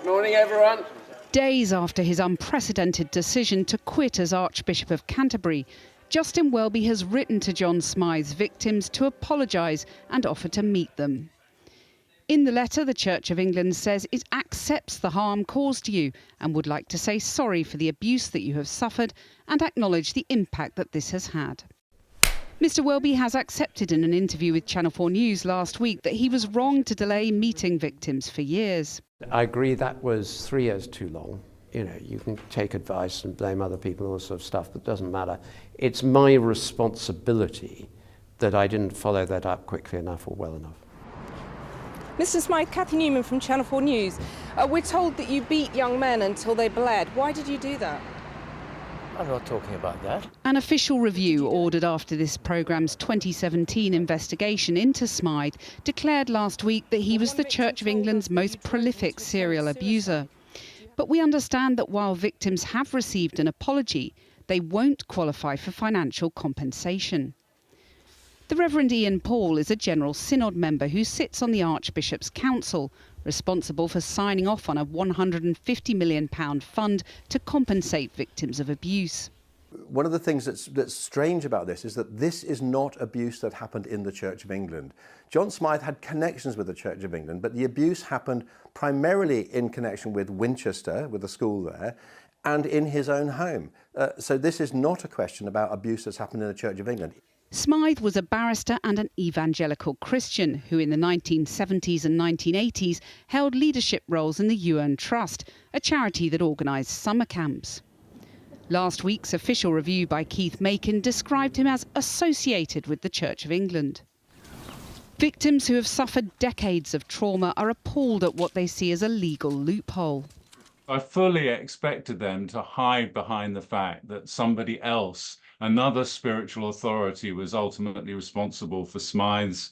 Morning, everyone. Days after his unprecedented decision to quit as Archbishop of Canterbury, Justin Welby has written to John Smyth's victims to apologise and offer to meet them. In the letter, the Church of England says it accepts the harm caused to you and would like to say sorry for the abuse that you have suffered and acknowledge the impact that this has had. Mr Welby has accepted in an interview with Channel 4 News last week that he was wrong to delay meeting victims for years. I agree that was 3 years too long. You know, you can take advice and blame other people and all sort of stuff, but it doesn't matter. It's my responsibility that I didn't follow that up quickly enough or well enough. Mr Smyth, Cathy Newman from Channel 4 News. We're told that you beat young men until they bled. Why did you do that? I'm not talking about that. An official review ordered after this programme's 2017 investigation into Smyth declared last week that he was the Church of England's most prolific serial abuser. But we understand that while victims have received an apology, they won't qualify for financial compensation. The Reverend Ian Paul is a General Synod member who sits on the Archbishop's Council, responsible for signing off on a £150 million fund to compensate victims of abuse. One of the things that's strange about this is that this is not abuse that happened in the Church of England. John Smyth had connections with the Church of England, but the abuse happened primarily in connection with Winchester, with the school there, and in his own home. So this is not a question about abuse that's happened in the Church of England. Smyth was a barrister and an evangelical Christian who in the 1970s and 1980s held leadership roles in the UN Trust, a charity that organised summer camps. Last week's official review by Keith Makin described him as associated with the Church of England. Victims who have suffered decades of trauma are appalled at what they see as a legal loophole. I fully expected them to hide behind the fact that somebody else, another spiritual authority, was ultimately responsible for Smyth's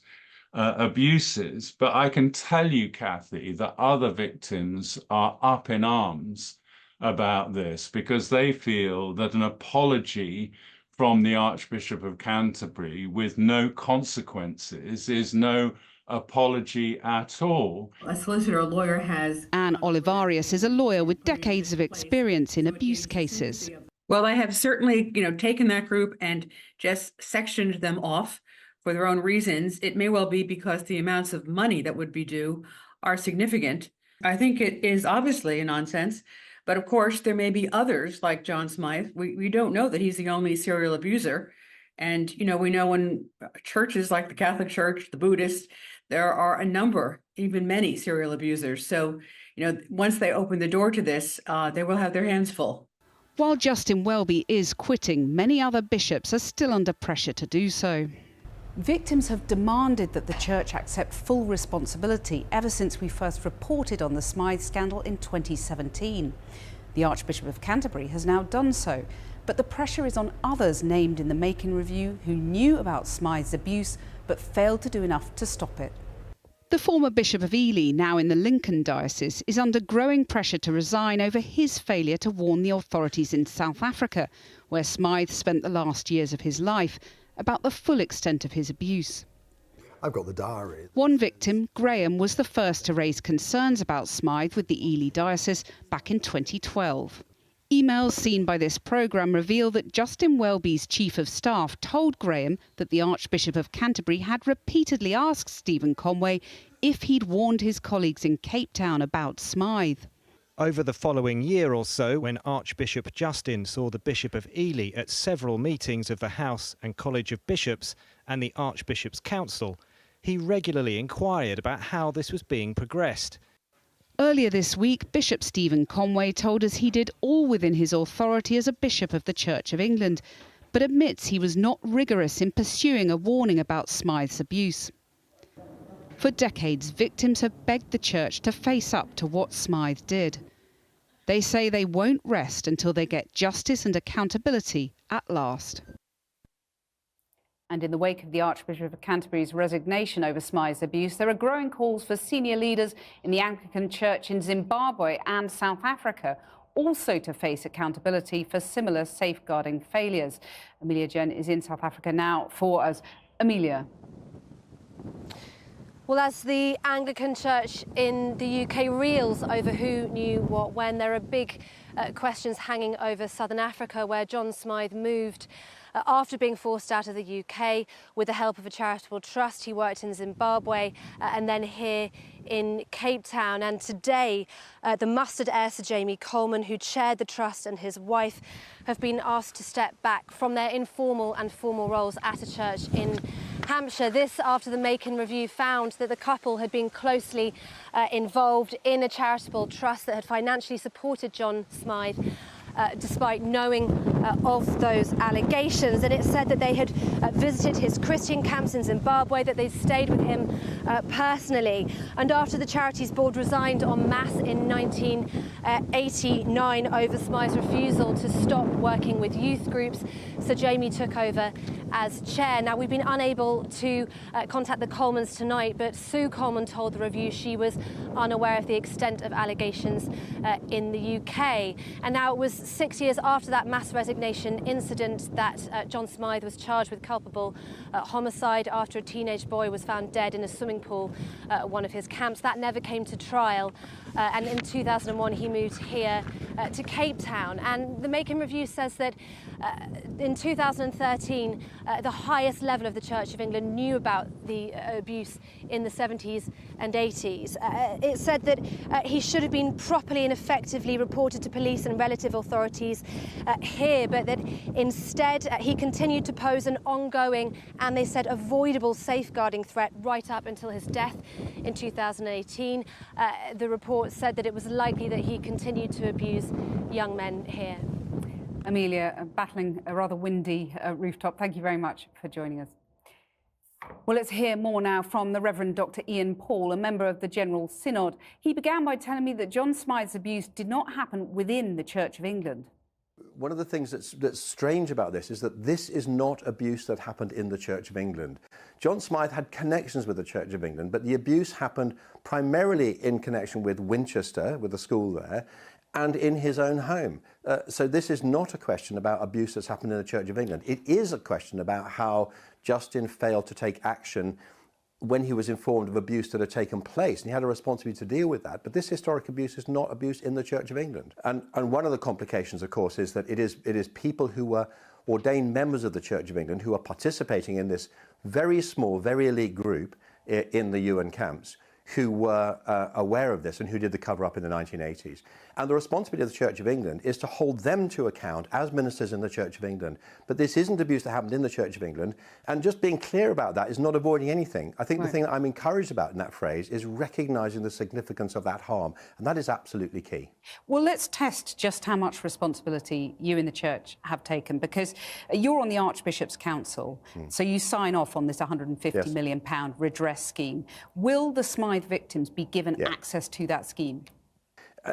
abuses. But I can tell you, Cathy, that other victims are up in arms about this because they feel that an apology from the Archbishop of Canterbury with no consequences is no apology at all. A solicitor or lawyer has... Anne Olivarius is a lawyer with decades of experience in abuse cases. Well, I have certainly, taken that group and just sectioned them off for their own reasons. It may well be because the amounts of money that would be due are significant. I think it is obviously a nonsense, but of course there may be others like John Smyth. We don't know that he's the only serial abuser. And, we know in churches like the Catholic Church, the Buddhist, there are a number, even many serial abusers. So, once they open the door to this, they will have their hands full. While Justin Welby is quitting, many other bishops are still under pressure to do so. Victims have demanded that the Church accept full responsibility ever since we first reported on the Smyth scandal in 2017. The Archbishop of Canterbury has now done so, but the pressure is on others named in the Makin review who knew about Smyth's abuse but failed to do enough to stop it. The former Bishop of Ely, now in the Lincoln Diocese, is under growing pressure to resign over his failure to warn the authorities in South Africa, where Smyth spent the last years of his life, about the full extent of his abuse. I've got the diary. One victim, Graham, was the first to raise concerns about Smyth with the Ely Diocese back in 2012. Emails seen by this programme reveal that Justin Welby's Chief of Staff told Graham that the Archbishop of Canterbury had repeatedly asked Stephen Conway if he'd warned his colleagues in Cape Town about Smyth. Over the following year or so, when Archbishop Justin saw the Bishop of Ely at several meetings of the House and College of Bishops and the Archbishop's Council, he regularly inquired about how this was being progressed. Earlier this week, Bishop Stephen Conway told us he did all within his authority as a bishop of the Church of England, but admits he was not rigorous in pursuing a warning about Smyth's abuse. For decades, victims have begged the Church to face up to what Smyth did. They say they won't rest until they get justice and accountability at last. And in the wake of the Archbishop of Canterbury's resignation over Smyth's abuse, there are growing calls for senior leaders in the Anglican Church in Zimbabwe and South Africa also to face accountability for similar safeguarding failures. Amelia Jen is in South Africa now for us. Amelia. Well, as the Anglican Church in the UK reels over who knew what when, there are big questions hanging over Southern Africa, where John Smyth moved after being forced out of the UK with the help of a charitable trust. He worked in Zimbabwe and then here in Cape Town. And today, the mustard heir Sir Jamie Coleman, who chaired the trust, and his wife have been asked to step back from their informal and formal roles at a church in Hampshire. This after the Macon Review found that the couple had been closely involved in a charitable trust that had financially supported John Smyth despite knowing of those allegations. And it said that they had visited his Christian camps in Zimbabwe, that they'd stayed with him personally. And after the charities board resigned en masse in 1989 over Smyth's refusal to stop working with youth groups, Sir Jamie took over as chair. Now, we've been unable to contact the Colemans tonight, but Sue Coleman told the Review she was unaware of the extent of allegations in the UK. And now it was 6 years after that mass resignation incident that John Smyth was charged with culpable homicide after a teenage boy was found dead in a swimming pool at one of his camps. That never came to trial, and in 2001 he moved here to Cape Town. And the Macon Review says that in 2013 the highest level of the Church of England knew about the abuse in the 70s and 80s. It said that he should have been properly and effectively reported to police and relative authorities here, but that instead he continued to pose an ongoing and, they said, avoidable safeguarding threat right up until his death in 2018. The report said that it was likely that he continued to abuse young men here. Amelia, battling a rather windy rooftop, thank you very much for joining us. Well, let's hear more now from the Reverend Dr. Ian Paul, a member of the General Synod. He began by telling me that John Smyth's abuse did not happen within the Church of England. One of the things that's strange about this is that this is not abuse that happened in the Church of England. John Smyth had connections with the Church of England, but the abuse happened primarily in connection with Winchester, with the school there, and in his own home. So this is not a question about abuse that's happened in the Church of England. It is a question about how Justin failed to take action when he was informed of abuse that had taken place, and he had a responsibility to deal with that. But this historic abuse is not abuse in the Church of England. And one of the complications, of course, is that it is people who were ordained members of the Church of England who are participating in this very small, very elite group in the UN camps, who were aware of this and who did the cover-up in the 1980s. And the responsibility of the Church of England is to hold them to account as ministers in the Church of England. But this isn't abuse that happened in the Church of England, and just being clear about that is not avoiding anything. I think the thing that I'm encouraged about in that phrase is recognising the significance of that harm, and that is absolutely key. Well, let's test just how much responsibility you in the Church have taken, because you're on the Archbishop's Council, so you sign off on this £150 million redress scheme. Will the Smyth victims be given access to that scheme?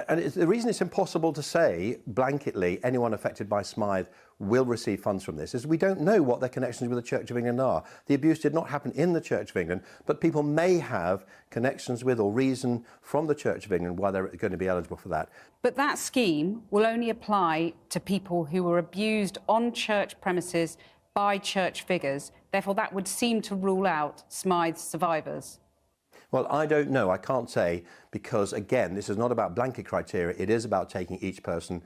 And the reason it's impossible to say blanketly anyone affected by Smyth will receive funds from this is we don't know what their connections with the Church of England are. The abuse did not happen in the Church of England, but people may have connections with or reason from the Church of England why they're going to be eligible for that. But that scheme will only apply to people who were abused on church premises by church figures. Therefore, that would seem to rule out Smyth's survivors. Well, I don't know. I can't say, because, again, this is not about blanket criteria. It is about taking each person,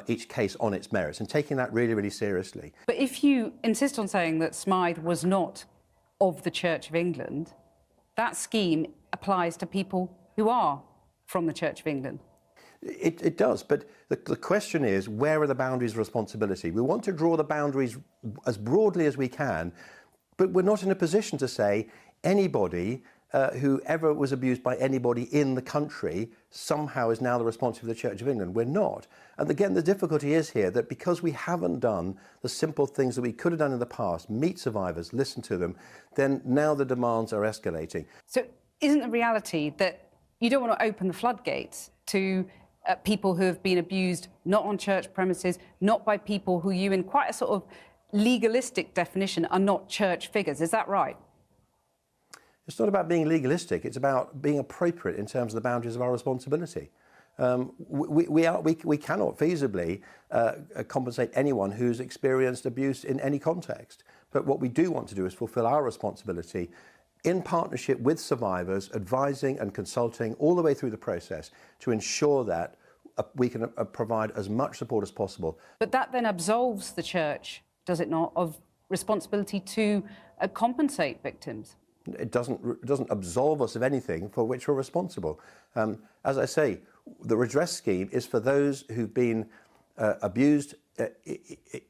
each case on its merits and taking that really, really seriously. But if you insist on saying that Smyth was not of the Church of England, that scheme applies to people who are from the Church of England. It does, but the question is, where are the boundaries of responsibility? We want to draw the boundaries as broadly as we can, but we're not in a position to say anybody who ever was abused by anybody in the country somehow is now the responsibility of the Church of England. We're not. And again, the difficulty is here that because we haven't done the simple things that we could have done in the past, meet survivors, listen to them, then now the demands are escalating. So isn't the reality that you don't want to open the floodgates to people who have been abused not on church premises, not by people who you, in quite a sort of legalistic definition, are not church figures? Is that right? It's not about being legalistic, it's about being appropriate in terms of the boundaries of our responsibility. We cannot feasibly compensate anyone who's experienced abuse in any context. But what we do want to do is fulfil our responsibility in partnership with survivors, advising and consulting all the way through the process to ensure that we can provide as much support as possible. But that then absolves the church, does it not, of responsibility to compensate victims? It doesn't absolve us of anything for which we're responsible. As I say, the redress scheme is for those who've been abused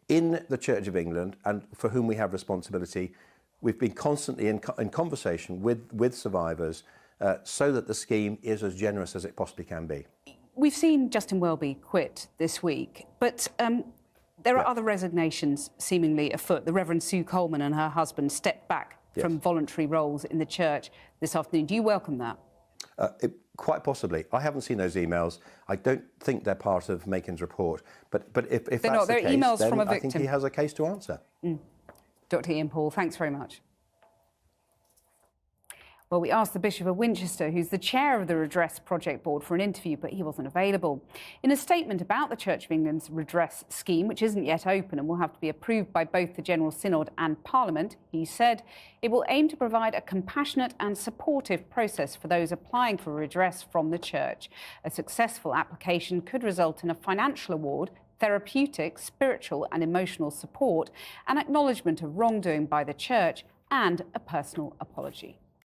in the Church of England and for whom we have responsibility. We've been constantly in conversation with survivors so that the scheme is as generous as it possibly can be. We've seen Justin Welby quit this week, but there are other resignations seemingly afoot. The Reverend Sue Coleman and her husband stepped back from voluntary roles in the church this afternoon. Do you welcome that? Quite possibly. I haven't seen those emails. I don't think they're part of Makin's report. But if that's not, the they're case, emails then from a I think victim. he has a case to answer. Dr. Ian Paul, thanks very much. Well, we asked the Bishop of Winchester, who's the chair of the Redress Project Board, for an interview, but he wasn't available. In a statement about the Church of England's redress scheme, which isn't yet open and will have to be approved by both the General Synod and Parliament, he said it will aim to provide a compassionate and supportive process for those applying for redress from the Church. A successful application could result in a financial award, therapeutic, spiritual and emotional support, an acknowledgement of wrongdoing by the Church, and a personal apology.